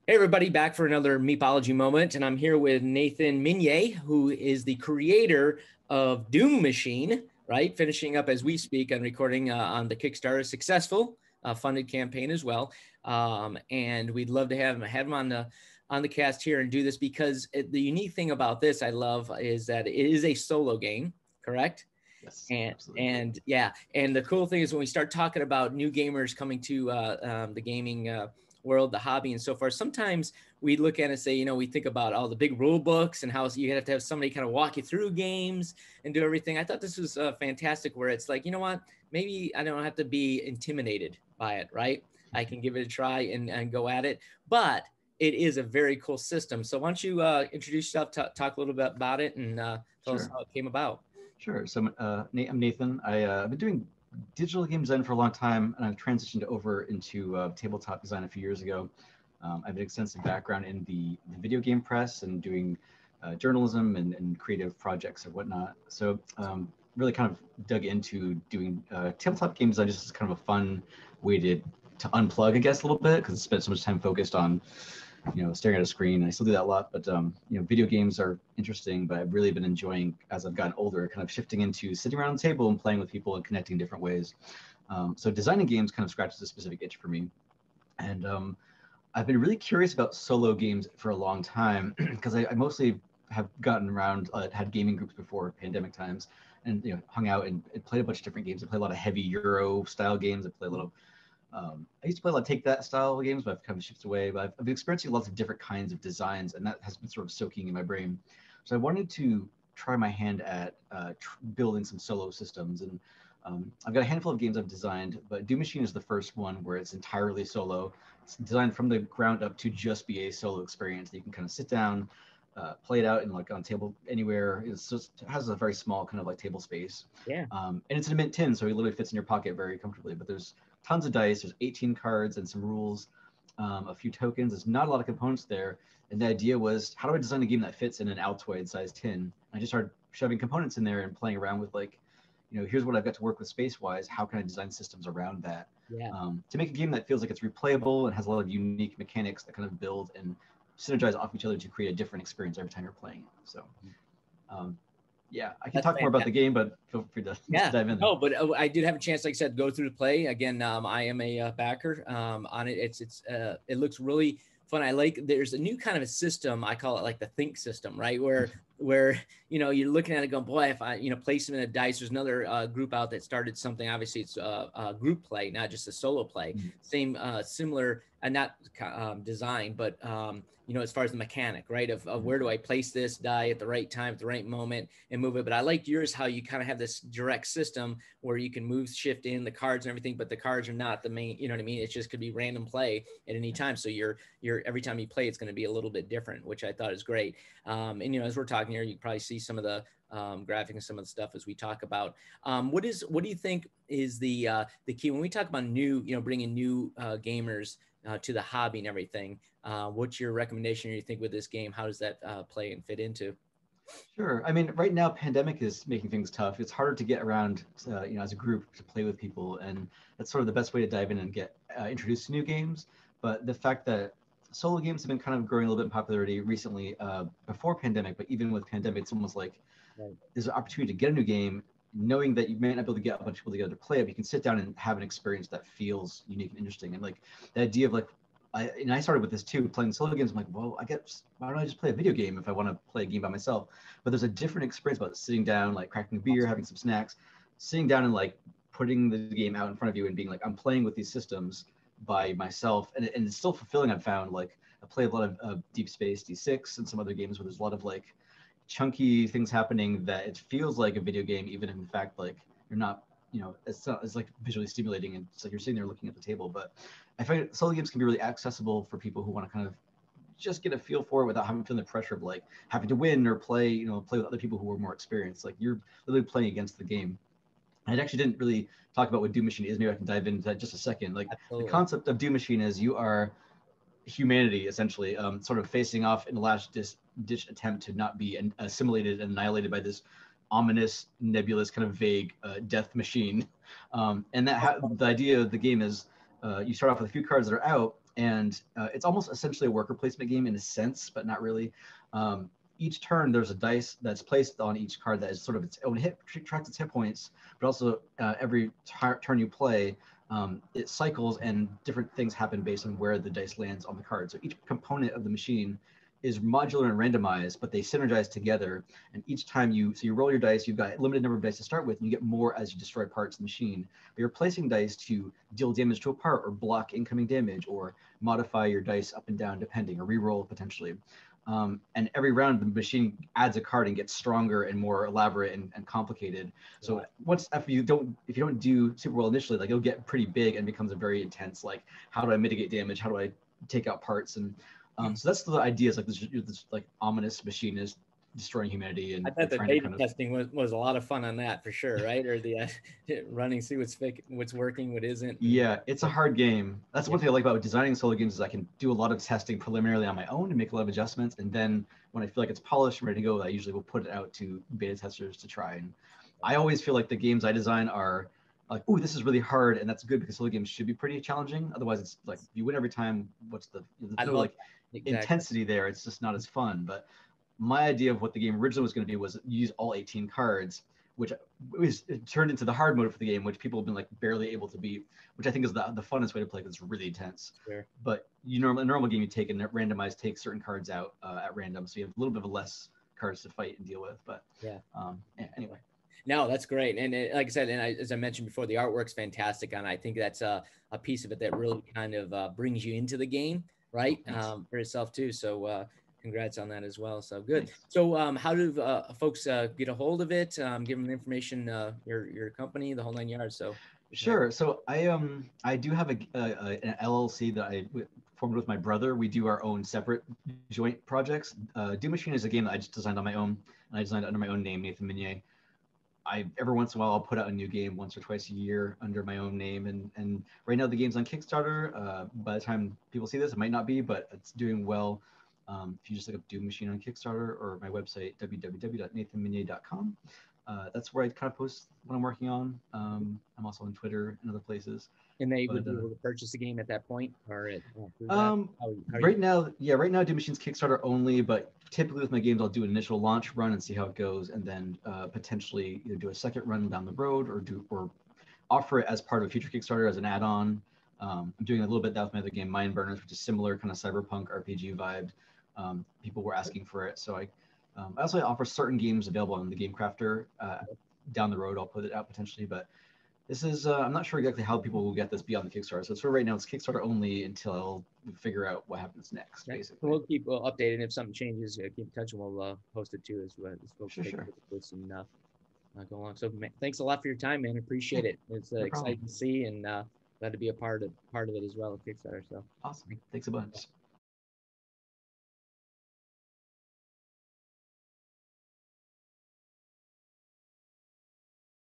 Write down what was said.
Hey everybody, back for another Meepology moment, and I'm here with Nathan Minier, who is the creator of Doom Machine, right? Finishing up as we speak and recording on the Kickstarter, successful funded campaign as well. And we'd love to have him on the cast here and do this because the unique thing about this I love is that it is a solo game, correct? Yes, And absolutely. yeah, and the cool thing is when we start talking about new gamers coming to the gaming world, the hobby, and so forth, sometimes we look at it and say, we think about all the big rule books and how you have to have somebody kind of walk you through games and do everything. I thought this was fantastic, where it's like, you know what, maybe I don't have to be intimidated by it, right? I can give it a try and go at it, but it is a very cool system. So why don't you introduce yourself, talk a little bit about it, and tell us Sure, how it came about. sure. So I'm Nathan. I've been doing digital game design for a long time, and I've transitioned over into tabletop design a few years ago. I have an extensive background in the video game press and doing journalism and creative projects and whatnot. So really kind of dug into doing tabletop game design just as kind of a fun way to unplug, I guess, a little bit because I spent so much time focused on staring at a screen. I still do that a lot, but video games are interesting. But I've really been enjoying, as I've gotten older, kind of shifting into sitting around the table and playing with people and connecting in different ways. So designing games kind of scratches a specific itch for me, and I've been really curious about solo games for a long time because I mostly have gotten around, had gaming groups before pandemic times, and hung out and played a bunch of different games. I play a lot of heavy Euro style games. I play a lot of I used to play a lot of take that style games, but I've kind of shifted away. But I've been experiencing lots of different kinds of designs, and that has been sort of soaking in my brain. So I wanted to try my hand at building some solo systems. And I've got a handful of games I've designed, but Doom Machine is the first one where it's entirely solo. It's designed from the ground up to just be a solo experience that you can kind of sit down, play it out in like on table anywhere. It has a very small kind of like table space. Yeah. And it's in a mint tin, so it literally fits in your pocket very comfortably. But there's tons of dice. There's 18 cards and some rules, a few tokens. There's not a lot of components there. And the idea was, how do I design a game that fits in an Altoid sized tin? And I just started shoving components in there and playing around with like, here's what I've got to work with space wise. How can I design systems around that? Yeah. To make a game that feels like it's replayable and has a lot of unique mechanics that kind of build and synergize off each other to create a different experience every time you're playing it. So, yeah, I can That's talk more about the fantastic. game, but feel free to Yeah. dive in there. No, but I did have a chance, like I said, go through the play again. I am a backer on it. It looks really fun. I like. There's a new kind of a system. I call it like the think system, right? Where you're looking at it going, boy, if I place them in a dice. There's another group out that started something. Obviously, it's a group play, not just a solo play. Mm-hmm. Same similar, not design, but as far as the mechanic, right? Of where do I place this die at the right time, at the right moment, and move it. But I like yours, how you kind of have this direct system where you can move, shift in the cards and everything, but the cards are not the main, you know what I mean? It just could be random play at any time. So you're every time you play, it's going to be a little bit different, which I thought is great. And as we're talking here, you can probably see some of the graphic and some of the stuff as we talk about. What do you think is the key when we talk about new, bringing new gamers to the hobby and everything? What's your recommendation, or you think, with this game? How does that play and fit into? Sure. I mean, right now, pandemic is making things tough. It's harder to get around, as a group to play with people, and that's sort of the best way to dive in and get introduced to new games. But the fact that solo games have been kind of growing a little bit in popularity recently, before pandemic, but even with pandemic, it's almost like Right. there's an opportunity to get a new game, knowing that you may not be able to get a bunch of people together to play it, but you can sit down and have an experience that feels unique and interesting. And like the idea of like, I started with this too, playing solo games. I'm like, well, I guess why don't I just play a video game if I want to play a game by myself? But there's a different experience about sitting down, like cracking a beer, having some snacks, sitting down and like putting the game out in front of you and being like, I'm playing with these systems by myself, and it's still fulfilling. I've found like I play a lot of Deep Space D6 and some other games where there's a lot of like chunky things happening that it feels like a video game, even if in fact like you're not, it's like visually stimulating and it's like you're sitting there looking at the table. But I find solo games can be really accessible for people who want to kind of just get a feel for it without having feeling the pressure of like having to win or play with other people who are more experienced. Like you're literally playing against the game. I actually didn't really talk about what Doom Machine is. Maybe I can dive into that just a second. Like the Absolutely. concept of Doom Machine is you are humanity essentially, sort of facing off in the last ditch attempt to not be assimilated and annihilated by this ominous, nebulous, kind of vague death machine. And the idea of the game is you start off with a few cards that are out, And it's almost essentially a worker placement game in a sense, but not really. Each turn, there's a dice that's placed on each card that is sort of its own hit, tracks its hit points, but also every turn you play, it cycles and different things happen based on where the dice lands on the card. So each component of the machine is modular and randomized, but they synergize together. And each time you roll your dice, you've got a limited number of dice to start with, and you get more as you destroy parts of the machine. But you're placing dice to deal damage to a part or block incoming damage or modify your dice up and down depending, or re-roll potentially. And every round the machine adds a card and gets stronger and more elaborate and complicated. So once if you don't do super well initially, like it'll get pretty big and becomes a very intense, like, how do I mitigate damage? How do I take out parts? And so that's the idea, is like this like ominous machine is destroying humanity, and I bet the trying beta to kind of, testing was a lot of fun on that for sure, right? Or the running, see what's fake, what's working, what isn't. yeah, it's a hard game. That's one thing I like about designing solo games, is I can do a lot of testing preliminarily on my own and make a lot of adjustments, and then when I feel like it's polished and ready to go, I usually will put it out to beta testers to try. And I always feel like the games I design are like, oh, this is really hard, and that's good, because solo games should be pretty challenging. Otherwise, it's like you win every time. What's there's no like intensity there. It's just not as fun. But my idea of what the game originally was going to do was use all 18 cards, which it turned into the hard mode for the game, which people have been like barely able to beat, which I think is the funnest way to play, because it's really intense. Sure. But a normal game, you take and randomize, take certain cards out at random, so you have a little bit of less cards to fight and deal with. But anyway. No, that's great. And like I said, and as I mentioned before, the artwork's fantastic. And I think that's a piece of it that really kind of brings you into the game, right? For yourself too. So congrats on that as well. So good. Thanks. So how do folks get a hold of it? Give them the information, your company, the whole 9 yards. So sure. So I do have an LLC that I formed with my brother. We do our own separate joint projects. Doom Machine is a game that I just designed on my own, and I designed it under my own name, Nathan Minier. Every once in a while I'll put out a new game once or twice a year under my own name, and right now the game's on Kickstarter. By the time people see this, it might not be, but it's doing well. If you just look up Doom Machine on Kickstarter, or my website www.nathanminier.com, that's where I kind of post what I'm working on. I'm also on Twitter and other places. And they would be able to purchase the game at that point, or right now, Doom Machine's Kickstarter only, but typically with my games, I'll do an initial launch run and see how it goes, and then potentially either do a second run down the road, or offer it as part of a future Kickstarter as an add-on. I'm doing a little bit of that with my other game, Mind Burners, which is similar kind of cyberpunk RPG vibed. People were asking for it, so I also offer certain games available on the Game Crafter. Down the road, I'll put it out potentially, but this is I'm not sure exactly how people will get this beyond the Kickstarter. So right now it's Kickstarter only until we figure out what happens next. Okay. Basically, we'll keep updated. If something changes, keep in touch, and we'll post it too as well. Sure. Go along. So thanks a lot for your time, man. Appreciate it. It's exciting to see, and glad to be a part of it as well at Kickstarter. So awesome. Thanks a bunch.